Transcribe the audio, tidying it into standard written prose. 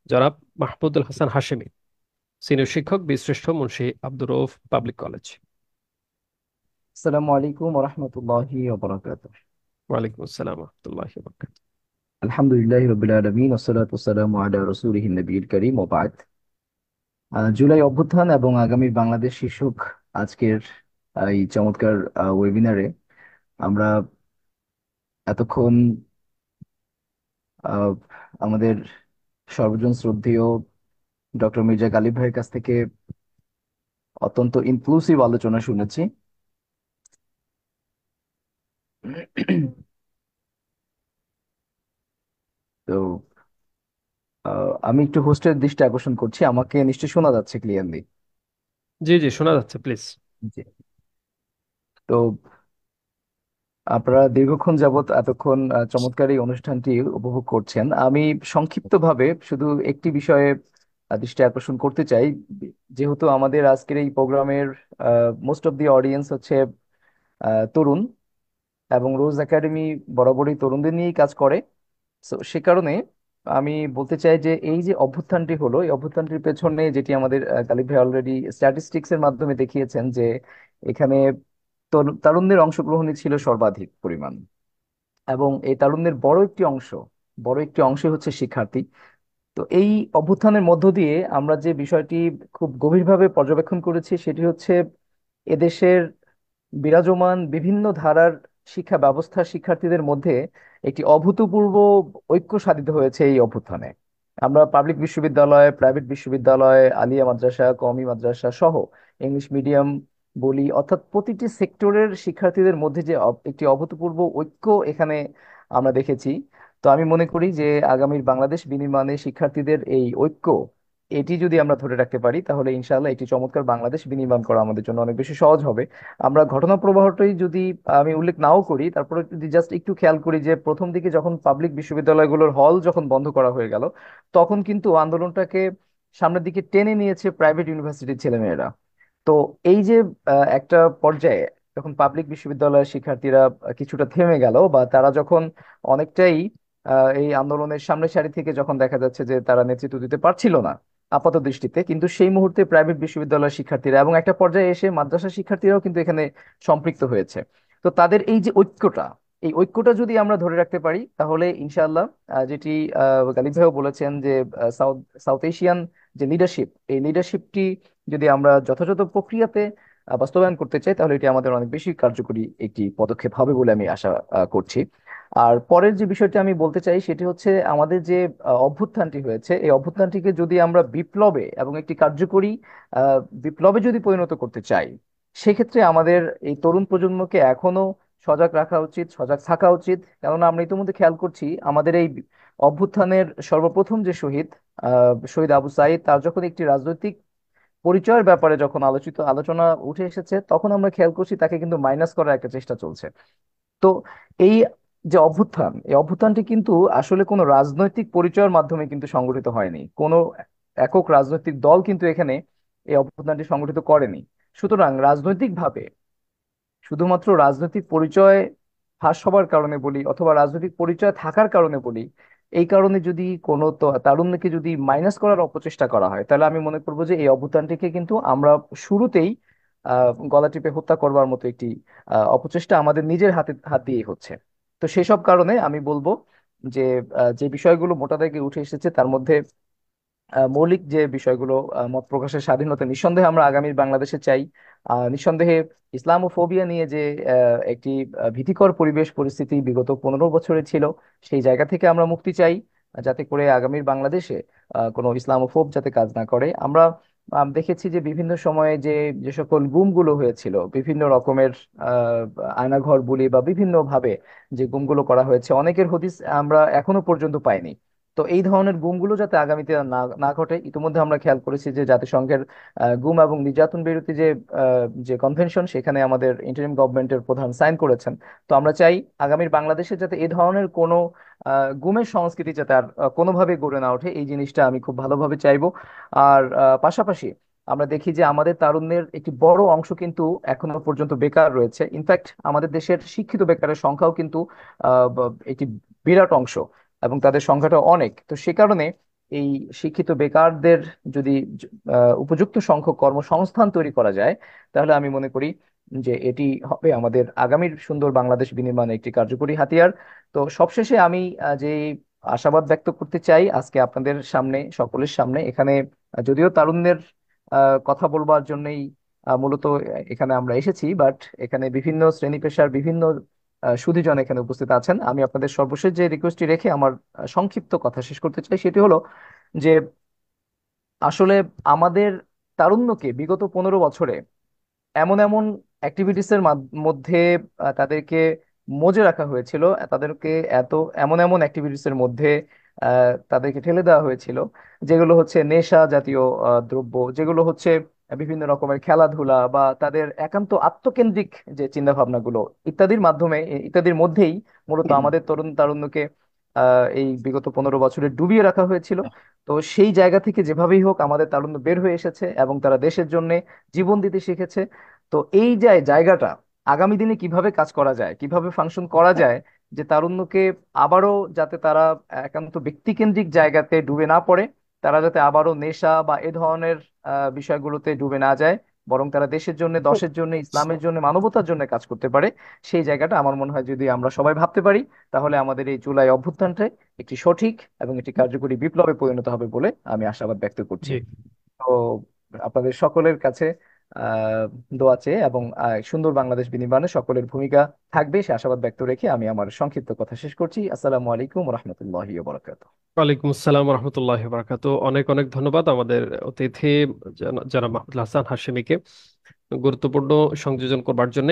জনাব মাহমুদুল হাসান হাশেমি, সিনিয়র শিক্ষক, বীরশ্রেষ্ঠ মুন্সি আব্দুর রউফ পাবলিক কলেজ। আসসালামু আলাইকুম ওরহমতুল্লাহি ওবরাকাতুহ। ওয়ালাইকুম আসসালাম রহমতুল্লাহি ওয়া বারাকাতুহু। আলহামদুলিল্লাহ রবিল আলমিন ওসসালাতু ওয়াসসালামু আলা রাসূলিহিন নবিয়্যিল কারীম ওয়া বা'দ। জুলাই অভ্যুত্থান এবং আগামী বাংলাদেশ শীর্ষক আজকের এই চমৎকার ওয়েবিনারে আমরা এতক্ষণ আহ, আমাদের সর্বজন শ্রদ্ধেয় ডক্টর মির্জা গালিব ভাইয়ের কাছ থেকে অত্যন্ত ইনক্লুসিভ আলোচনা শুনেছি। তো আমি একটু হোস্টের দৃষ্টি আকর্ষণ করছি, আমাকে নিশ্চয়ই শোনা যাচ্ছে ক্লিয়ারলি? জি জি, শোনা যাচ্ছে, প্লিজ। জি। তো আপনারা দীর্ঘক্ষণ যাবত এতক্ষণ চমৎকার এই অনুষ্ঠানটি উপভোগ করছেন। আমি সংক্ষিপ্তভাবে শুধু একটি বিষয়ে দৃষ্টি আকর্ষণ করতে চাই। যেহেতু আমাদের আজকের এই প্রোগ্রামের মোস্ট অফ দি অডিয়েন্স হচ্ছে তরুণ, এবং রোজ একাডেমি বরাবরই তরুণদের নিয়েই কাজ করে। তো সে কারণে আমি বলতে চাই যে এই যে অভ্যুত্থানটি হলো, এই অভ্যুত্থানটির পেছনে যেটি আমাদের গালিব ভাই অলরেডি স্ট্যাটিস্টিক্স এর মাধ্যমে দেখিয়েছেন যে এখানে তারুণ্যের অংশগ্রহণই ছিল সর্বাধিক পরিমাণ। এবং এই তারুণ্যের বড় একটি অংশ হচ্ছে শিক্ষার্থী। তো এই অভ্যুত্থানের মধ্য দিয়ে আমরা যে বিষয়টি খুব গভীরভাবে পর্যবেক্ষণ করেছি সেটি হচ্ছে এদেশের বিরাজমান বিভিন্ন ধারার শিক্ষা ব্যবস্থার শিক্ষার্থীদের মধ্যে একটি অভূতপূর্ব ঐক্য সাধিত হয়েছে এই অভ্যুত্থানে। আমরা পাবলিক বিশ্ববিদ্যালয়, প্রাইভেট বিশ্ববিদ্যালয়, আলিয়া মাদ্রাসা, কওমি মাদ্রাসা সহ ইংলিশ মিডিয়াম বলি, অর্থাৎ প্রতিটি সেক্টরের শিক্ষার্থীদের মধ্যে যে একটি অভূতপূর্ব ঐক্য এখানে আমরা দেখেছি। তো আমি মনে করি যে আগামীর বাংলাদেশ বিনির্মাণে শিক্ষার্থীদের এই ঐক্য, এটি যদি আমরা ধরে রাখতে পারি তাহলে ইনশাআল্লাহ একটি চমৎকার বাংলাদেশ বিনির্মাণ করা আমাদের জন্য অনেক বেশি সহজ হবে। আমরা ঘটনা প্রবাহটাই যদি আমি উল্লেখ নাও করি, তারপরে যদি জাস্ট একটু খেয়াল করি যে প্রথম দিকে যখন পাবলিক বিশ্ববিদ্যালয়গুলোর হল যখন বন্ধ করা হয়ে গেল, তখন কিন্তু আন্দোলনটাকে সামনের দিকে টেনে নিয়েছে প্রাইভেট ইউনিভার্সিটির ছেলেমেয়েরা। তো এই যে একটা পর্যায়ে যখন পাবলিক বিশ্ববিদ্যালয়ের শিক্ষার্থীরা কিছুটা থেমে গেল, বা তারা যখন অনেকটাই এই আন্দোলনের সামনের সারি থেকে যখন দেখা যাচ্ছে যে তারা নেতৃত্ব দিতে পারছিল না আপাত দৃষ্টিতে, কিন্তু সেই মুহূর্তে প্রাইভেট বিশ্ববিদ্যালয়ের শিক্ষার্থীরা এবং একটা পর্যায়ে এসে মাদ্রাসা শিক্ষার্থীরাও কিন্তু এখানে সম্পৃক্ত হয়েছে। তো তাদের এই যে ঐক্যটা, এই ঐক্যটা যদি আমরা ধরে রাখতে পারি তাহলে ইনশাআল্লাহ যেটি গালিব ভাইও বলেছেন যে সাউথ সাউথ এশিয়ান যে লিডারশিপ, এই লিডারশিপটি যদি আমরা যথাযথ প্রক্রিয়াতে বাস্তবায়ন করতে চাই তাহলে এটি আমাদের অনেক বেশি কার্যকরী একটি পদক্ষেপ হবে বলে আমি আশা করছি। আর পরের যে বিষয়টি আমি বলতে চাই সেটি হচ্ছে আমাদের যে অভ্যুত্থানটি হয়েছে, এই অভ্যুত্থানটিকে যদি আমরা বিপ্লবে এবং একটি কার্যকরী বিপ্লবে যদি পরিণত করতে চাই, সেক্ষেত্রে আমাদের এই তরুণ প্রজন্মকে এখনো সজাগ রাখা উচিত, সজাগ থাকা উচিত। কেননা আমরা ইতিমধ্যে খেয়াল করছি আমাদের এই অভ্যুত্থানের সর্বপ্রথম যে শহীদ, শহীদ আবু সাইদ, তার যখন একটি রাজনৈতিক পরিচয়ের ব্যাপারে যখন আলোচনা উঠে এসেছে, তখন আমরা খেয়াল করছি তাকে কিন্তু মাইনাস করার একটা চেষ্টা চলছে। তো এই যে অভ্যুত্থান, এই অভ্যুত্থানটি কিন্তু আসলে কোনো রাজনৈতিক পরিচয়ের মাধ্যমে কিন্তু সংগঠিত হয়নি। কোনো একক রাজনৈতিক দল কিন্তু এখানে এই অভ্যুত্থানটি সংগঠিত করেনি। সুতরাং রাজনৈতিকভাবে শুধুমাত্র রাজনৈতিক পরিচয় ফাঁস হবার কারণে বলি, অথবা রাজনৈতিক পরিচয় থাকার কারণে বলি, এই কারণে যদি কোনো তারুণ্যকে যদি মাইনাস করার অপচেষ্টা করা হয়, তাহলে আমি মনে করবো যে এই অভ্যুত্থানটিকে কিন্তু আমরা শুরুতেই গলা টিপে হত্যা করবার মতো একটি অপচেষ্টা আমাদের নিজের হাত দিয়ে হচ্ছে। তো সেসব কারণে আমি বলবো যে যে বিষয়গুলো মোটা দাগে উঠে এসেছে তার মধ্যে মৌলিক যে বিষয়গুলো, মত প্রকাশের স্বাধীনতা নিঃসন্দেহে আমরা আগামীর বাংলাদেশে চাই। নিঃসন্দেহে ইসলামোফোবিয়া নিয়ে যে একটি ভীতিকর পরিবেশ পরিস্থিতি বিগত 15 বছরে ছিল, সেই জায়গা থেকে আমরা মুক্তি চাই, যাতে করে আগামীর বাংলাদেশে কোনো ইসলামোফোব যাতে কাজ না করে। আমরা দেখেছি যে বিভিন্ন সময়ে যে সকল গুমগুলো হয়েছিল, বিভিন্ন রকমের আহ আয়নাঘর বুলি বা বিভিন্ন ভাবে যে গুমগুলো করা হয়েছে, অনেকের হদিস আমরা এখনো পর্যন্ত পাইনি। তো এই ধরনের গুমগুলো যাতে আগামীতে না না ঘটে, ইতিমধ্যে আমরা খেয়াল করেছি যে জাতিসংঘের গুম এবং নির্যাতন বিরোধী যে কনভেনশন, সেখানে আমাদের ইন্টারিম গভর্নমেন্টের প্রধান সাইন করেছেন। তো আমরা চাই আগামীর বাংলাদেশে যাতে এই ধরনের কোনো গুমের সংস্কৃতি যাতে আর কোনোভাবে গড়ে না ওঠে, এই জিনিসটা আমি খুব ভালোভাবে চাইবো। আর পাশাপাশি আমরা দেখি যে আমাদের তারুণ্যের একটি বড় অংশ কিন্তু এখনো পর্যন্ত বেকার রয়েছে। ইনফ্যাক্ট আমাদের দেশের শিক্ষিত বেকারের সংখ্যাও কিন্তু একটি বিরাট অংশ, এবং তাদের সংখ্যাটা অনেক। তো সে কারণে এই শিক্ষিত বেকারদের যদি উপযুক্ত সংখ্যক কর্মসংস্থান তৈরি করা যায়, তাহলে আমি মনে করি যে এটি হবে আমাদের আগামীর সুন্দর বাংলাদেশ বিনির্মাণে একটি কার্যকরী হাতিয়ার। তো সবশেষে আমি যে আশাবাদ ব্যক্ত করতে চাই আজকে আপনাদের সামনে, সকলের সামনে, এখানে যদিও তারুণ্যের কথা বলবার জন্যই মূলত এখানে আমরা এসেছি, বাট এখানে বিভিন্ন শ্রেণী পেশার বিভিন্ন সুধীজন এখানে উপস্থিত আছেন। আমি আপনাদের সর্বশেষ যে রিকোয়েস্টটি রেখে আমার সংক্ষিপ্ত কথা শেষ করতে চাই সেটি হলো যে আসলে আমাদের তারুণ্যকে বিগত 15 বছরে এমন এমন অ্যাক্টিভিটিস এর মধ্যে তাদেরকে মজে রাখা হয়েছিল, তাদেরকে এমন এমন অ্যাক্টিভিটিস এর মধ্যে তাদেরকে ঠেলে দেওয়া হয়েছিল, যেগুলো হচ্ছে নেশা জাতীয় দ্রব্য, যেগুলো হচ্ছে বিভিন্ন রকমের খেলাধুলা বা তাদের একান্ত আত্মকেন্দ্রিক যে চিন্তা ভাবনাগুলো ইত্যাদির মাধ্যমে, ইত্যাদির মধ্যেই মূলত আমাদের তরুণ তারুণ্যকে এই বিগত 15 বছরে ডুবিয়ে রাখা হয়েছিল। তো সেই জায়গা থেকে যেভাবেই হোক আমাদের তারুণ্য বের হয়ে এসেছে এবং তারা দেশের জন্য জীবন দিতে শিখেছে। তো এই যে জায়গাটা আগামী দিনে কিভাবে কাজ করা যায়, কিভাবে ফাংশন করা যায়, যে তারুণ্যকে আবারও যাতে তারা একান্ত ব্যক্তিকেন্দ্রিক জায়গাতে ডুবে না পড়ে, তারা যাতে আবারও নেশা বা এ ধরনের বিষয়গুলোতে ডুবে না যায়, বরং তারা দেশের জন্য, দশের জন্য, ইসলামের জন্য, মানবতার জন্য কাজ করতে পারে। সেই জায়গাটা আমার মনে হয় যদি আমরা সবাই ভাবতে পারি, তাহলে আমাদের এই জুলাই অভ্যুত্থানটাই একটি সঠিক এবং একটি কার্যকরী বিপ্লবে পরিণত হবে বলে আমি আশাবাদ ব্যক্ত করছি। জি। তো আপনাদের সকলের কাছে দোয়া চেয়ে এবং সুন্দর বাংলাদেশ বিনির্মাণে সকলের ভূমিকা থাকবে সে আশাবাদ ব্যক্ত রেখে আমি আমার সংক্ষিপ্ত কথা শেষ করছি। আসসালামু আলাইকুম রহমতুল্লাহি বারাকাতুহু। ওয়ালাইকুম আসসালাম রহমতুল্লাহ বারাকাতু। অনেক অনেক ধন্যবাদ আমাদের অতিথি জনাব মাহমুদুল হাসান হাশেমীকে গুরুত্বপূর্ণ সংযোজন করবার জন্য।